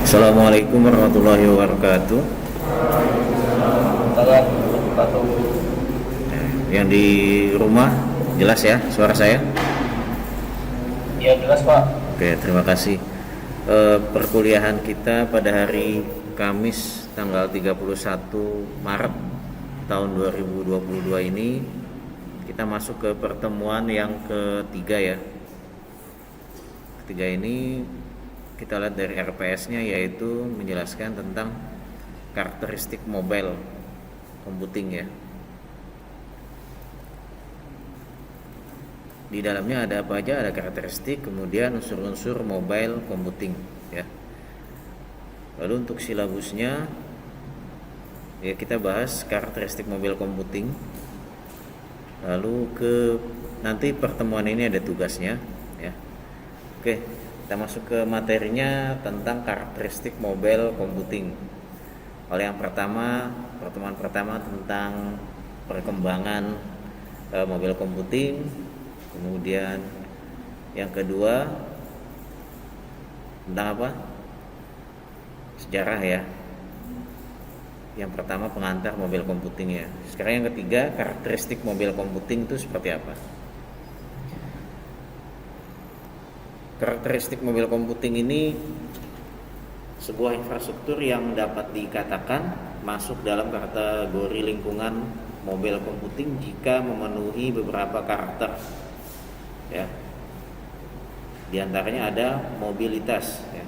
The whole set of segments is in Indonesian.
Assalamualaikum warahmatullahi wabarakatuh. Yang di rumah jelas ya suara saya? Iya jelas Pak. Oke, terima kasih. Perkuliahan kita pada hari Kamis tanggal 31 Maret tahun 2022 ini kita masuk ke pertemuan yang ketiga ya. Ketiga ini kita lihat dari RPS-nya, yaitu menjelaskan tentang karakteristik mobile computing ya. Di dalamnya ada apa aja? Ada karakteristik, kemudian unsur-unsur mobile computing ya. Lalu untuk silabusnya ya kita bahas karakteristik mobile computing. Lalu nanti pertemuan ini ada tugasnya ya. Oke, kita masuk ke materinya tentang karakteristik mobile computing. Oleh yang pertama, pertemuan pertama tentang perkembangan mobile computing. Kemudian yang kedua tentang apa? Sejarah ya. Yang pertama pengantar mobile computing ya. Sekarang yang ketiga, karakteristik mobile computing itu seperti apa? Karakteristik mobile computing ini sebuah infrastruktur yang dapat dikatakan masuk dalam kategori lingkungan mobile computing jika memenuhi beberapa karakter ya. Di antaranya ada mobilitas ya.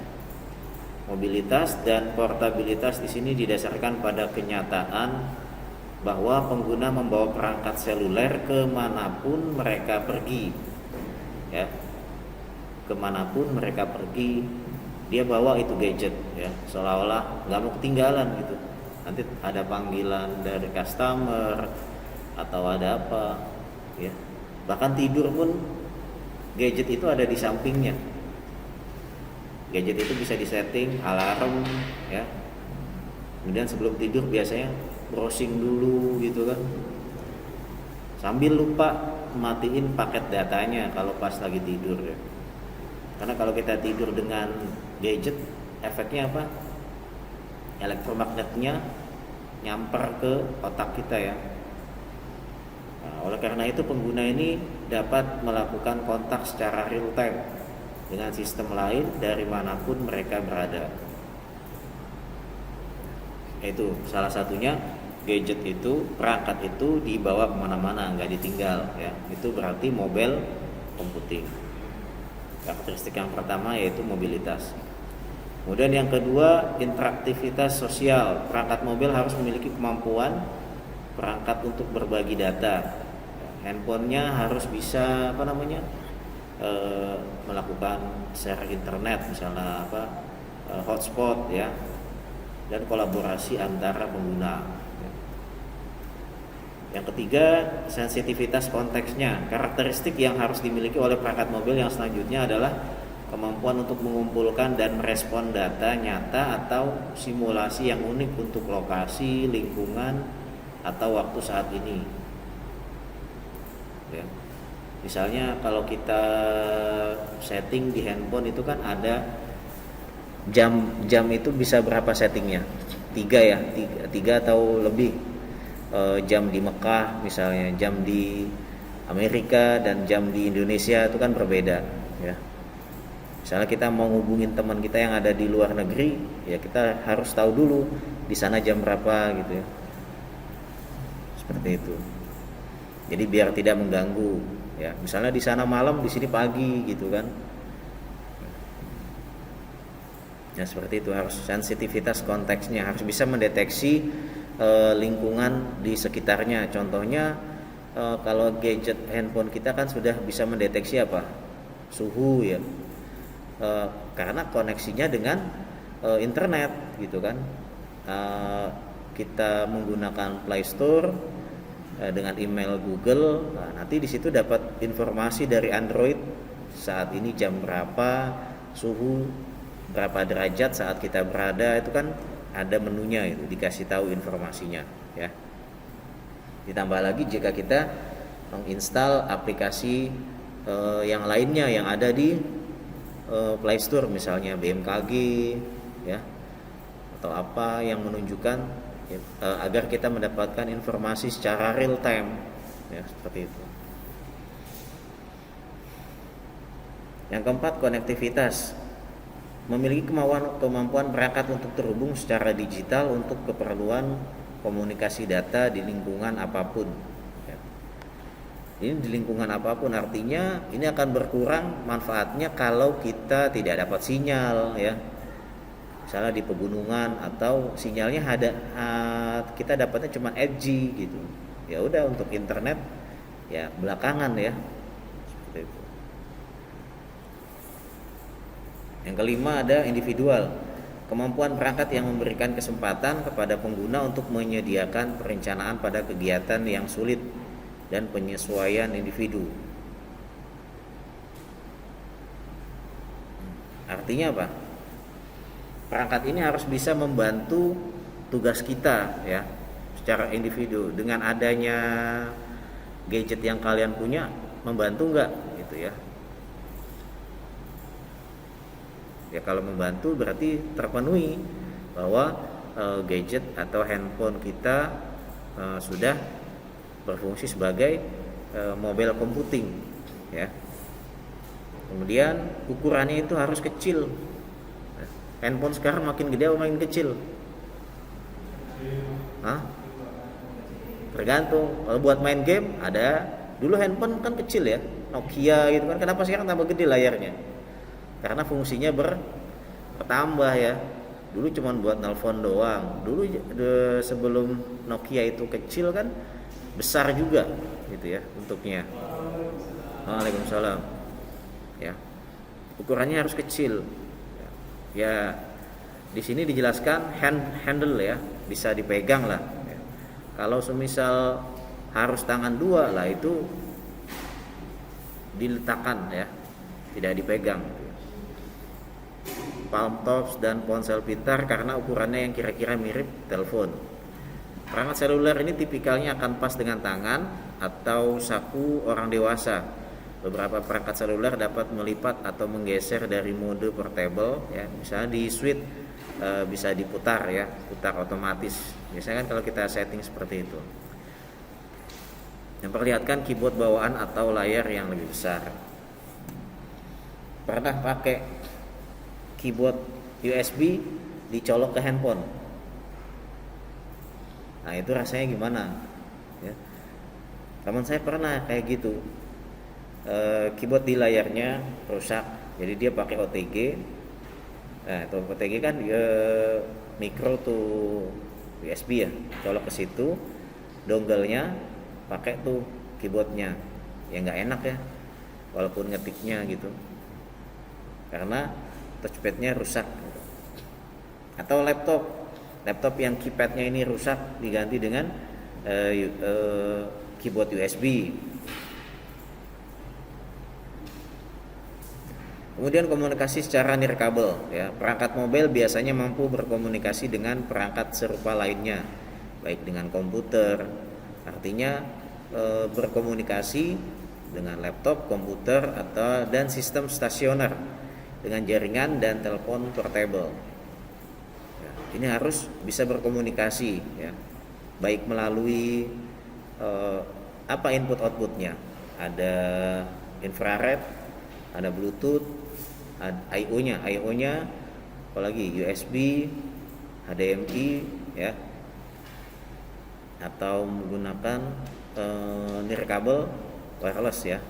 Mobilitas dan portabilitas di sini didasarkan pada kenyataan bahwa pengguna membawa perangkat seluler kemanapun mereka pergi ya. Kemanapun mereka pergi dia bawa itu gadget ya, seolah-olah nggak mau ketinggalan gitu. Nanti ada panggilan dari customer atau ada apa ya, bahkan tidur pun gadget itu ada di sampingnya. Gadget itu bisa disetting alarm ya, kemudian sebelum tidur biasanya browsing dulu gitu kan, sambil lupa matiin paket datanya kalau pas lagi tidur ya. Karena kalau kita tidur dengan gadget, efeknya apa? Elektromagnetnya nyamper ke otak kita ya. Nah, oleh karena itu pengguna ini dapat melakukan kontak secara real time dengan sistem lain dari manapun mereka berada. Itu salah satunya, gadget itu, perangkat itu dibawa kemana-mana, nggak ditinggal ya. Itu berarti mobile computing. Karakteristik yang pertama yaitu mobilitas. Kemudian yang kedua, interaktivitas sosial. Perangkat mobil harus memiliki kemampuan perangkat untuk berbagi data. Handphonenya harus bisa melakukan share internet, misalnya hotspot ya, dan kolaborasi antara pengguna. Yang ketiga, sensitivitas konteksnya. Karakteristik yang harus dimiliki oleh perangkat mobil yang selanjutnya adalah kemampuan untuk mengumpulkan dan merespon data nyata atau simulasi yang unik untuk lokasi, lingkungan, atau waktu saat ini ya. Misalnya kalau kita setting di handphone itu kan ada jam itu bisa berapa settingnya? 3 ya, 3 atau lebih. Jam di Mekah misalnya, jam di Amerika dan jam di Indonesia itu kan berbeda ya. Misalnya kita mau ngubungin teman kita yang ada di luar negeri, ya kita harus tahu dulu di sana jam berapa gitu ya. Seperti itu. Jadi biar tidak mengganggu ya. Misalnya di sana malam, di sini pagi gitu kan. Ya seperti itu, harus sensitivitas konteksnya, harus bisa mendeteksi lingkungan di sekitarnya. Contohnya kalau gadget handphone kita kan sudah bisa mendeteksi apa? Suhu ya. Karena koneksinya dengan internet gitu kan. Kita menggunakan Play Store dengan email Google. Nah, nanti di situ dapat informasi dari Android saat ini jam berapa, suhu berapa derajat saat kita berada, itu kan ada menunya, itu dikasih tahu informasinya ya. Ditambah lagi jika kita menginstal aplikasi yang lainnya yang ada di Play Store, misalnya BMKG ya, atau apa yang menunjukkan ya, agar kita mendapatkan informasi secara real time, ya, seperti itu. Yang keempat, konektivitas. Memiliki kemampuan perangkat untuk terhubung secara digital untuk keperluan komunikasi data di lingkungan apapun. Ya. Ini di lingkungan apapun artinya ini akan berkurang manfaatnya kalau kita tidak dapat sinyal, ya. Misalnya di pegunungan atau sinyalnya kita dapatnya cuma 4G gitu. Ya udah, untuk internet ya belakangan, ya. Seperti itu. Yang kelima ada individual. Kemampuan perangkat yang memberikan kesempatan kepada pengguna untuk menyediakan perencanaan pada kegiatan yang sulit dan penyesuaian individu. Artinya apa? Perangkat ini harus bisa membantu tugas kita, ya, secara individu. Dengan adanya gadget yang kalian punya, membantu nggak gitu, ya? Ya kalau membantu berarti terpenuhi bahwa gadget atau handphone kita sudah berfungsi sebagai mobile computing, ya. Kemudian ukurannya itu harus kecil. Handphone sekarang makin gede atau makin kecil? Tergantung. Kalau buat main game ada. Dulu handphone kan kecil, ya, Nokia gitu kan. Kenapa sekarang tambah gede layarnya? Karena fungsinya bertambah, ya. Dulu cuma buat nelpon doang. Dulu sebelum Nokia itu kecil kan besar juga gitu, ya, bentuknya. Waalaikumsalam. Ya. Ukurannya harus kecil. Ya, di sini dijelaskan handle, ya, bisa dipegang lah. Ya. Kalau semisal harus tangan dua lah, itu diletakkan, ya, tidak dipegang. Palm tops dan ponsel pintar karena ukurannya yang kira-kira mirip telepon. Perangkat seluler ini tipikalnya akan pas dengan tangan atau saku orang dewasa. Beberapa perangkat seluler dapat melipat atau menggeser dari mode portable, ya. Misalnya di switch bisa diputar, ya, putar otomatis. Biasanya kan kalau kita setting seperti itu. Memperlihatkan keyboard bawaan atau layar yang lebih besar. Pernah pakai keyboard USB dicolok ke handphone? Nah, itu rasanya gimana, ya? Teman saya pernah kayak gitu. Keyboard di layarnya rusak, jadi dia pakai OTG. Nah, itu OTG kan micro to USB, ya, colok ke situ, dongle-nya pakai tuh keyboardnya. Ya nggak enak, ya, walaupun ngetiknya gitu, karena touchpadnya rusak. Atau laptop yang keypadnya ini rusak, diganti dengan keyboard USB. Kemudian komunikasi secara nirkabel, ya. Perangkat mobile biasanya mampu berkomunikasi dengan perangkat serupa lainnya, baik dengan komputer. Artinya berkomunikasi dengan laptop, komputer dan sistem stasioner, dengan jaringan dan telepon portable. Ya, ini harus bisa berkomunikasi, ya, baik melalui input outputnya. Ada infrared, ada Bluetooth, ada I/O-nya, apalagi USB, HDMI, ya, atau menggunakan nirkabel wireless, ya.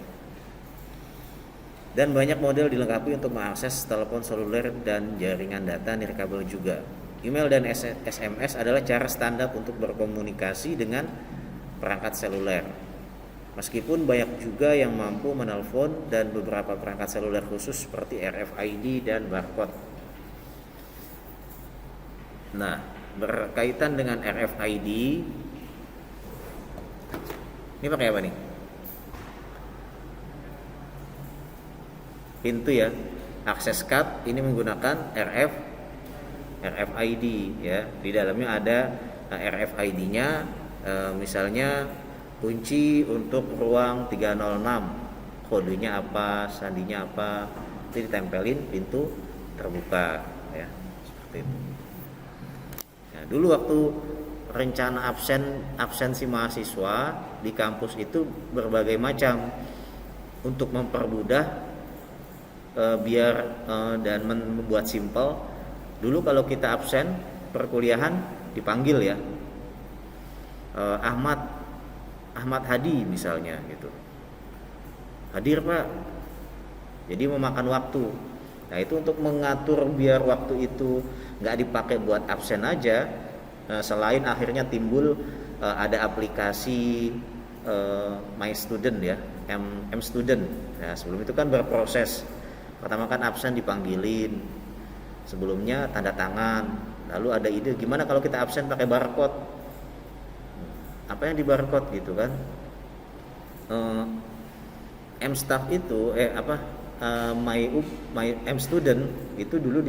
Dan banyak model dilengkapi untuk mengakses telepon seluler dan jaringan data nirkabel juga. Email dan SMS adalah cara standar untuk berkomunikasi dengan perangkat seluler. Meskipun banyak juga yang mampu menelpon dan beberapa perangkat seluler khusus seperti RFID dan barcode. Nah, berkaitan dengan RFID, ini pakai apa nih? Pintu, ya. Access card ini menggunakan RFID, ya. Di dalamnya ada RFID-nya, misalnya kunci untuk ruang 306, kodenya apa, sandinya apa, itu ditempelin, pintu terbuka, ya. seperti itu. Nah, dulu waktu rencana absensi mahasiswa di kampus itu berbagai macam untuk mempermudah biar dan membuat simpel. Dulu kalau kita absen perkuliahan dipanggil ya, Ahmad Hadi misalnya gitu, hadir Pak, jadi memakan waktu. Nah itu untuk mengatur biar waktu itu nggak dipakai buat absen aja. Selain akhirnya timbul ada aplikasi My Student ya, M Student. Nah, sebelum itu kan berproses. Pertama kan absen dipanggilin, sebelumnya tanda tangan. Lalu ada ide gimana kalau kita absen pakai barcode. Apa yang di barcode gitu kan? M Staff itu My M Student itu dulu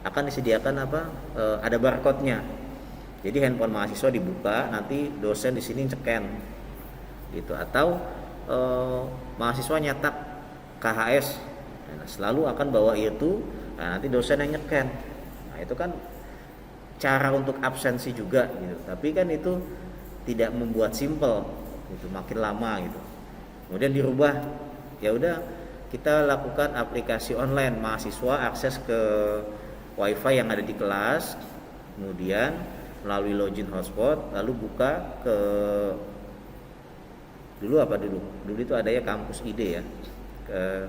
akan disediakan ada barcode-nya. Jadi handphone mahasiswa dibuka, nanti dosen di sini scan gitu, atau mahasiswa nyetak KHS, nah, selalu akan bawa itu, nah, nanti dosen yang nyekan. Nah itu kan cara untuk absensi juga gitu, tapi kan itu tidak membuat simple gitu, makin lama gitu. Kemudian dirubah, ya udah kita lakukan aplikasi online, mahasiswa akses ke wifi yang ada di kelas, kemudian melalui login hotspot, lalu buka ke dulu itu ada ya kampus ID ya, ke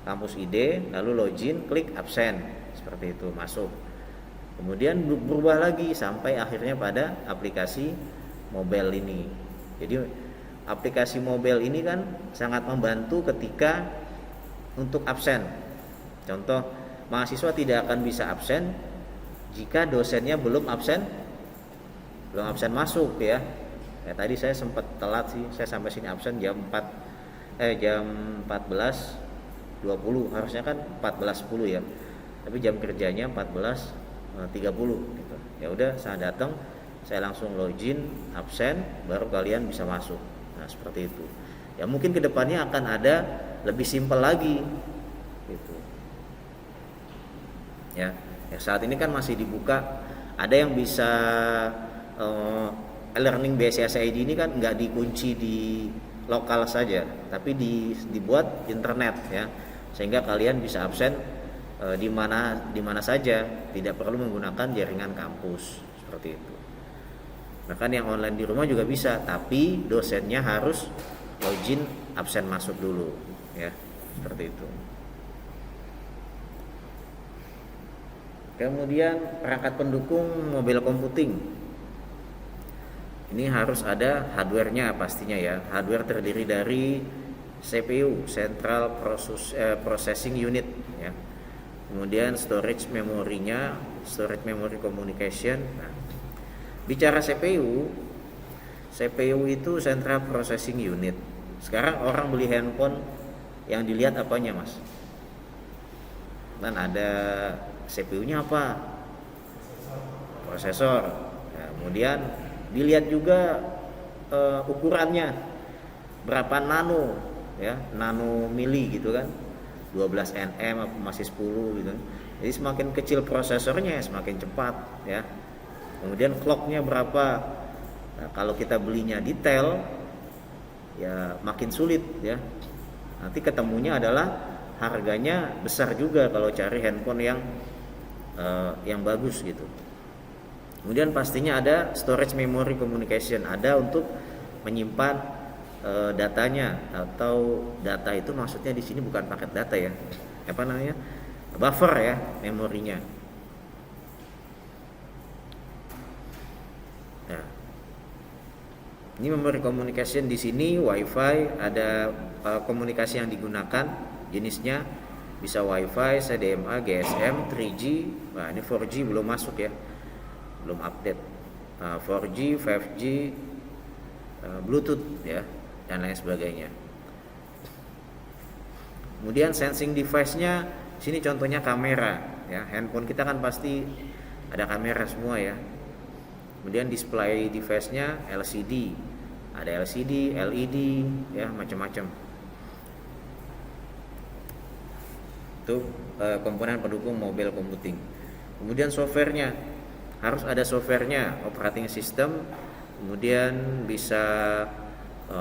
kampus ID, lalu login, klik absen, seperti itu masuk. Kemudian berubah lagi sampai akhirnya pada aplikasi mobile ini. Jadi aplikasi mobile ini kan sangat membantu ketika untuk absen. Contoh, mahasiswa tidak akan bisa absen jika dosennya belum absen masuk ya. Tadi saya sempat telat sih, saya sampai sini absen jam 14.20, harusnya kan 14.10 ya. Tapi jam kerjanya 14.30 gitu. Ya udah, saya datang, saya langsung login, absen, baru kalian bisa masuk. Nah, seperti itu. Ya mungkin kedepannya akan ada lebih simpel lagi gitu. Ya saat ini kan masih dibuka, ada yang bisa learning BSIS ID ini kan nggak dikunci di lokal saja, tapi dibuat internet ya, sehingga kalian bisa absen di mana saja, tidak perlu menggunakan jaringan kampus seperti itu. Bahkan yang online di rumah juga bisa, tapi dosennya harus login absen masuk dulu ya, seperti itu. Kemudian perangkat pendukung mobile computing. Ini harus ada hardware-nya pastinya ya. Hardware terdiri dari CPU, Central Processing Unit ya. Kemudian storage memorinya, storage memory communication. Nah, bicara CPU itu Central Processing Unit. Sekarang orang beli handphone yang dilihat apanya, Mas? Dan ada CPU-nya apa? Prosesor. Nah, kemudian dilihat juga ukurannya berapa nano ya, nano mili gitu kan, 12 nm apa masih 10 gitu. Jadi semakin kecil prosesornya semakin cepat ya. Kemudian clocknya berapa. Nah, kalau kita belinya detail ya makin sulit ya. Nanti ketemunya adalah harganya besar juga kalau cari handphone yang bagus gitu. Kemudian pastinya ada storage memory communication, ada untuk menyimpan datanya, atau data itu maksudnya di sini bukan paket data ya, apa namanya, buffer ya, memorinya. Nah, ini memory communication di sini WiFi, ada komunikasi yang digunakan jenisnya bisa WiFi, CDMA, GSM, 3G. Nah ini 4G belum masuk ya, belum update. 4G, 5G, Bluetooth ya, dan lain sebagainya. Kemudian sensing device-nya, sini contohnya kamera ya. Handphone kita kan pasti ada kamera semua ya. Kemudian display device-nya LCD, ada LCD, LED ya, macam-macam. Itu komponen pendukung mobile computing. Kemudian softwarenya, harus ada softwarenya, operating system, kemudian bisa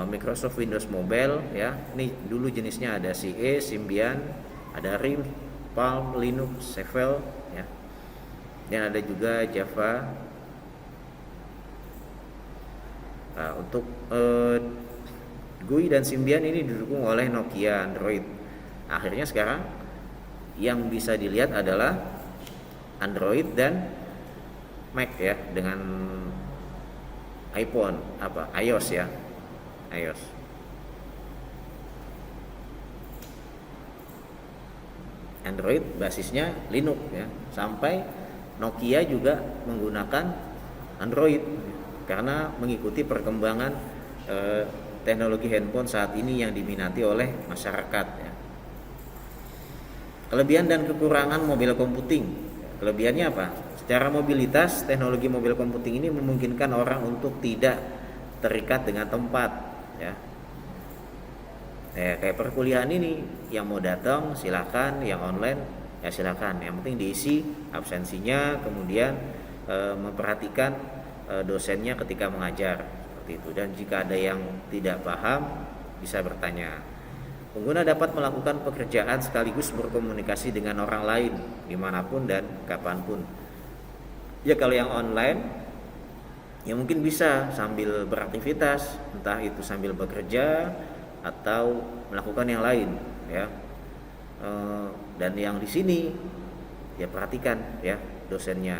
Microsoft Windows Mobile ya. Ini dulu jenisnya ada CE, Symbian, ada RIM, Palm, Linux, Seville ya. Dan ada juga Java. Nah, untuk GUI dan Symbian ini didukung oleh Nokia Android. Akhirnya sekarang yang bisa dilihat adalah Android dan Mac ya, dengan iPhone iOS ya, iOS. Android basisnya Linux ya, sampai Nokia juga menggunakan Android karena mengikuti perkembangan teknologi handphone saat ini yang diminati oleh masyarakat ya. Kelebihan dan kekurangan mobile computing. Kelebihannya apa? Secara mobilitas, teknologi mobile computing ini memungkinkan orang untuk tidak terikat dengan tempat ya. Kayak perkuliahan ini, yang mau datang silakan, yang online ya silakan. Yang penting diisi absensinya, kemudian memperhatikan dosennya ketika mengajar seperti itu. Dan jika ada yang tidak paham bisa bertanya. Pengguna dapat melakukan pekerjaan sekaligus berkomunikasi dengan orang lain dimanapun dan kapanpun. Ya kalau yang online ya mungkin bisa sambil beraktivitas, entah itu sambil bekerja atau melakukan yang lain ya. Dan yang di sini ya perhatikan ya dosennya.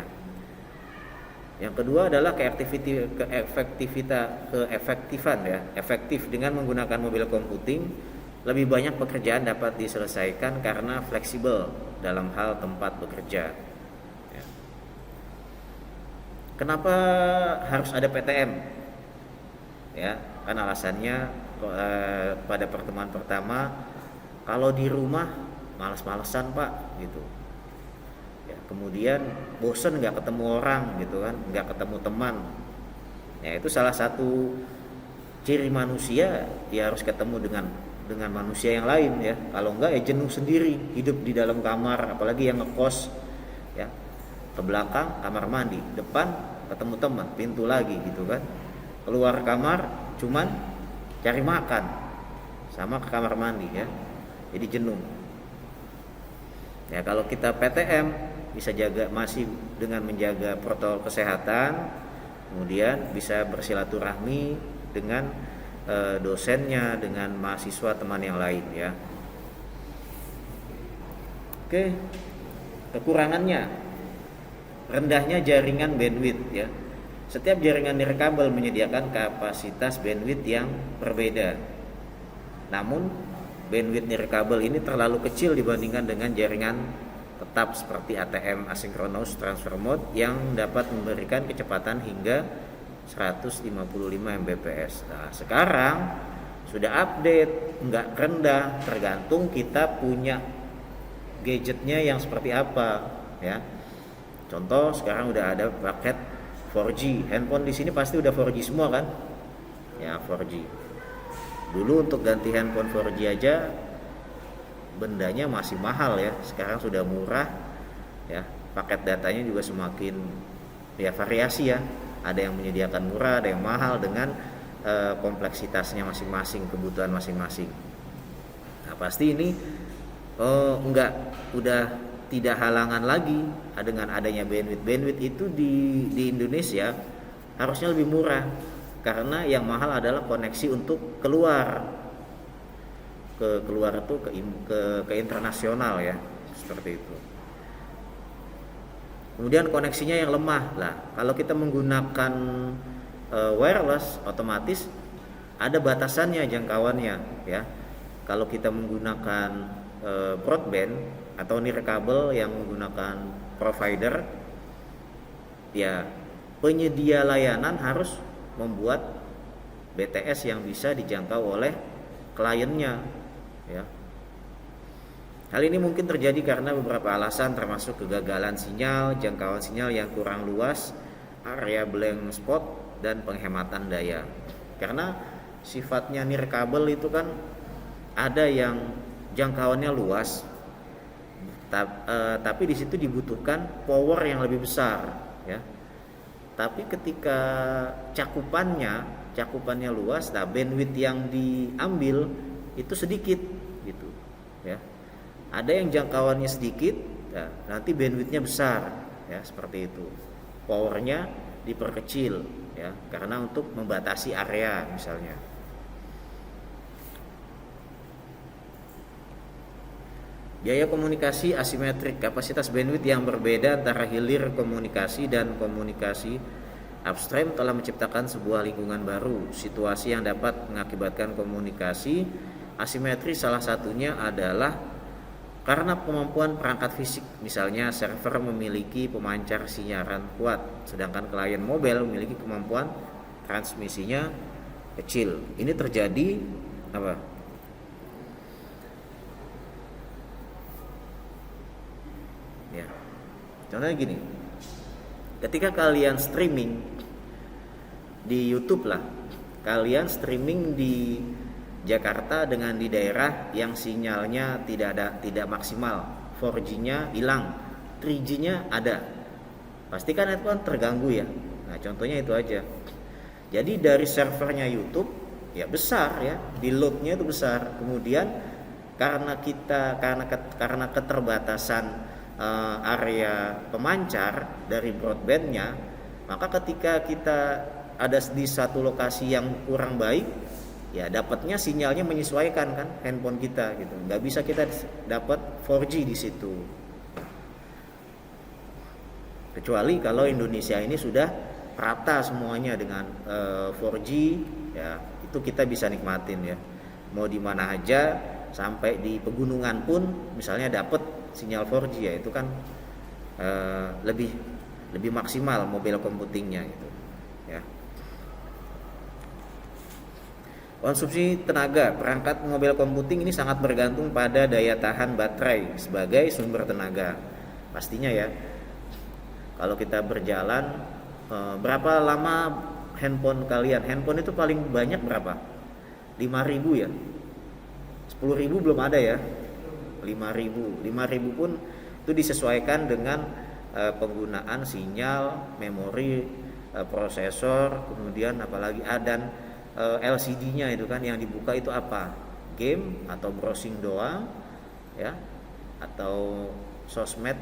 Yang kedua adalah keefektifan ya. Efektif dengan menggunakan mobile computing, lebih banyak pekerjaan dapat diselesaikan karena fleksibel dalam hal tempat bekerja. Ya. Kenapa harus ada PTM? Ya, kan alasannya pada pertemuan pertama, kalau di rumah malas-malesan Pak gitu. Ya, kemudian bosen nggak ketemu orang gitu kan, nggak ketemu teman. Ya itu salah satu ciri manusia, ya harus ketemu dengan manusia yang lain ya. Kalau enggak ya jenuh sendiri hidup di dalam kamar, apalagi yang ngekos ya. Ke belakang kamar mandi, depan ketemu teman, pintu lagi gitu kan. Keluar kamar cuman cari makan sama ke kamar mandi ya. Jadi jenuh. Ya kalau kita PTM bisa masih dengan menjaga protokol kesehatan, kemudian bisa bersilaturahmi dengan dosennya, dengan mahasiswa teman yang lain ya. Oke, kekurangannya rendahnya jaringan bandwidth ya. Setiap jaringan nirkabel menyediakan kapasitas bandwidth yang berbeda. Namun bandwidth nirkabel ini terlalu kecil dibandingkan dengan jaringan tetap seperti ATM asynchronous transfer mode yang dapat memberikan kecepatan hingga 155 Mbps. Nah, sekarang sudah update, enggak rendah, tergantung kita punya gadgetnya yang seperti apa ya. Contoh sekarang udah ada paket 4G. Handphone di sini pasti udah 4G semua kan? Ya, 4G. Dulu untuk ganti handphone 4G aja bendanya masih mahal ya. Sekarang sudah murah ya. Paket datanya juga semakin ya variasi ya. Ada yang menyediakan murah, ada yang mahal dengan kompleksitasnya masing-masing, kebutuhan masing-masing. Nah, pasti ini udah tidak halangan lagi dengan adanya bandwidth. Bandwidth itu di Indonesia harusnya lebih murah karena yang mahal adalah koneksi untuk keluar itu ke internasional ya, seperti itu. Kemudian koneksinya yang lemah lah. Kalau kita menggunakan wireless, otomatis ada batasannya jangkauannya ya. Kalau kita menggunakan broadband atau nirkabel yang menggunakan provider, ya penyedia layanan harus membuat BTS yang bisa dijangkau oleh kliennya ya. Hal ini mungkin terjadi karena beberapa alasan, termasuk kegagalan sinyal, jangkauan sinyal yang kurang luas, area blank spot, dan penghematan daya. Karena sifatnya nirkabel itu kan ada yang jangkauannya luas, Tapi di situ dibutuhkan power yang lebih besar, ya. Tapi ketika cakupannya luas, nah bandwidth yang diambil itu sedikit gitu, ya. Ada yang jangkauannya sedikit, ya, nanti bandwidthnya besar, ya, seperti itu. Powernya diperkecil, ya, karena untuk membatasi area misalnya. Biaya komunikasi asimetrik, kapasitas bandwidth yang berbeda antara hilir komunikasi dan komunikasi upstream telah menciptakan sebuah lingkungan baru, situasi yang dapat mengakibatkan komunikasi asimetri. Salah satunya adalah karena kemampuan perangkat fisik, misalnya server memiliki pemancar siaran kuat, sedangkan klien mobile memiliki kemampuan transmisinya kecil. Ini terjadi apa? Ya. Contohnya gini. Ketika kalian streaming di YouTube lah, kalian streaming di Jakarta dengan di daerah yang sinyalnya tidak maksimal, 4G-nya hilang, 3G-nya ada. Pasti kan itu kan terganggu ya. Nah, contohnya itu aja. Jadi dari servernya YouTube ya besar ya, di load-nya itu besar. Kemudian karena keterbatasan area pemancar dari broadbandnya, maka ketika kita ada di satu lokasi yang kurang baik, ya dapatnya sinyalnya menyesuaikan kan handphone kita gitu, nggak bisa kita dapat 4G di situ. Kecuali kalau Indonesia ini sudah rata semuanya dengan 4G, ya itu kita bisa nikmatin ya, mau di mana aja, sampai di pegunungan pun misalnya dapat sinyal 4G, ya itu kan lebih maksimal mobile computingnya gitu ya. Konsumsi tenaga perangkat mobile computing ini sangat bergantung pada daya tahan baterai sebagai sumber tenaga pastinya ya. Kalau kita berjalan, berapa lama handphone kalian? Handphone itu paling banyak berapa? 5.000 ya, 10.000 belum ada ya. 5.000 pun itu disesuaikan dengan penggunaan sinyal, memori, prosesor, kemudian apalagi dan LCD-nya itu kan yang dibuka itu apa? Game atau browsing doang ya, atau sosmed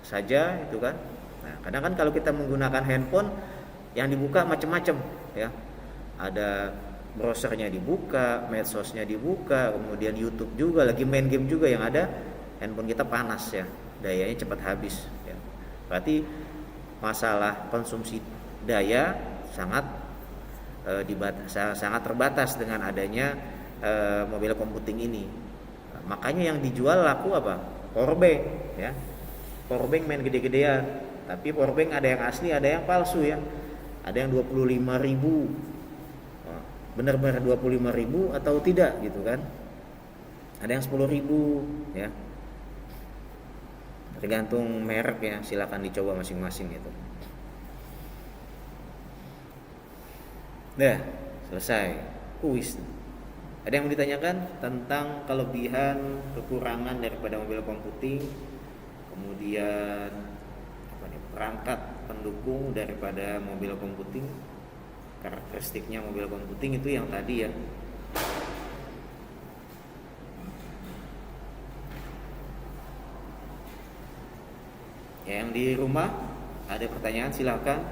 saja itu kan. Nah, kadang kan kalau kita menggunakan handphone yang dibuka macam-macam ya. Ada browsernya dibuka, medsosnya dibuka, kemudian YouTube juga, lagi main game juga, yang ada handphone kita panas ya, dayanya cepat habis ya. Berarti masalah konsumsi daya sangat terbatas dengan adanya mobile computing ini. Nah, makanya yang dijual laku apa? Powerbank ya. Powerbank main gede-gedean, tapi powerbank ada yang asli, ada yang palsu ya. Ada yang 25.000, benar-benar 25.000 atau tidak gitu kan. Ada yang 10.000 ya. Tergantung merek ya, silakan dicoba masing-masing gitu. Dah, selesai kuis. Ada yang mau ditanyakan tentang kelebihan, kekurangan daripada mobile computing, kemudian perangkat pendukung daripada mobile computing, karakteristiknya mobile computing itu yang tadi ya. Ya, yang di rumah ada pertanyaan silakan.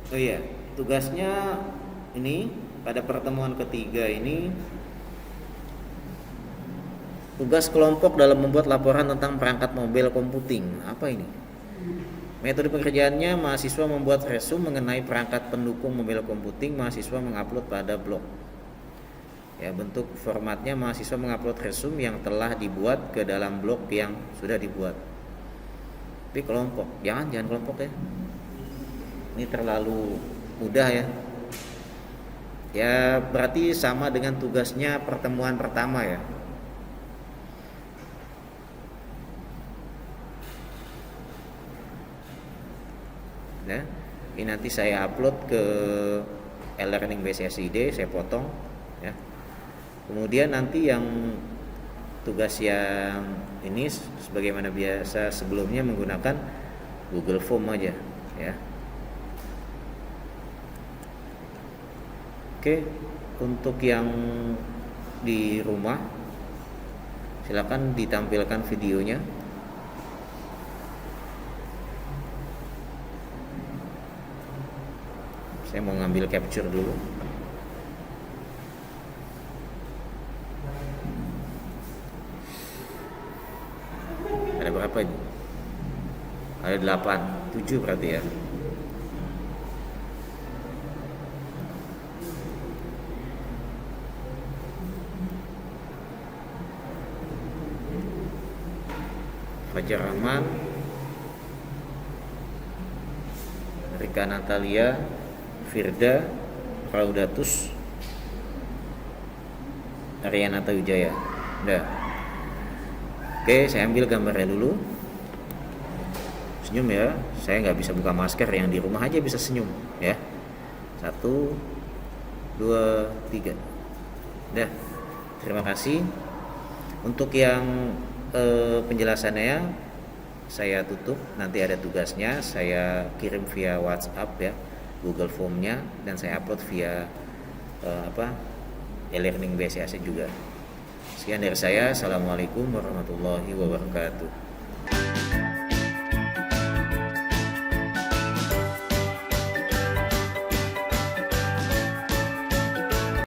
Oh iya, tugasnya ini pada pertemuan ketiga ini tugas kelompok dalam membuat laporan tentang perangkat mobile computing. Apa ini? Metode pengerjaannya, mahasiswa membuat resume mengenai perangkat pendukung mobile computing, mahasiswa mengupload pada blog. Ya, bentuk formatnya mahasiswa mengupload resume yang telah dibuat ke dalam blog yang sudah dibuat. Tapi kelompok, jangan kelompok ya. Ini terlalu mudah ya. Ya, berarti sama dengan tugasnya pertemuan pertama ya. Ya, ini nanti saya upload ke e-learning BCSID saya potong ya. Kemudian nanti yang tugas yang ini sebagaimana biasa sebelumnya menggunakan Google Form aja ya. Oke, untuk yang di rumah silakan ditampilkan videonya. Saya mau ngambil capture dulu. Ada berapa ini? Ada 8, 7 berarti ya. Fajar Rahman, Rika Natalia, Firda, Raudatus, Arianata Wijaya. Udah. Oke, saya ambil gambarnya dulu. Senyum ya. Saya nggak bisa buka masker, yang di rumah aja bisa senyum ya. 1, 2, 3. Udah. Terima kasih. Untuk yang penjelasannya saya tutup. Nanti ada tugasnya saya kirim via WhatsApp ya, Google Formnya, dan saya upload via e-learning BCAC juga. Sekian dari saya. Assalamualaikum warahmatullahi wabarakatuh.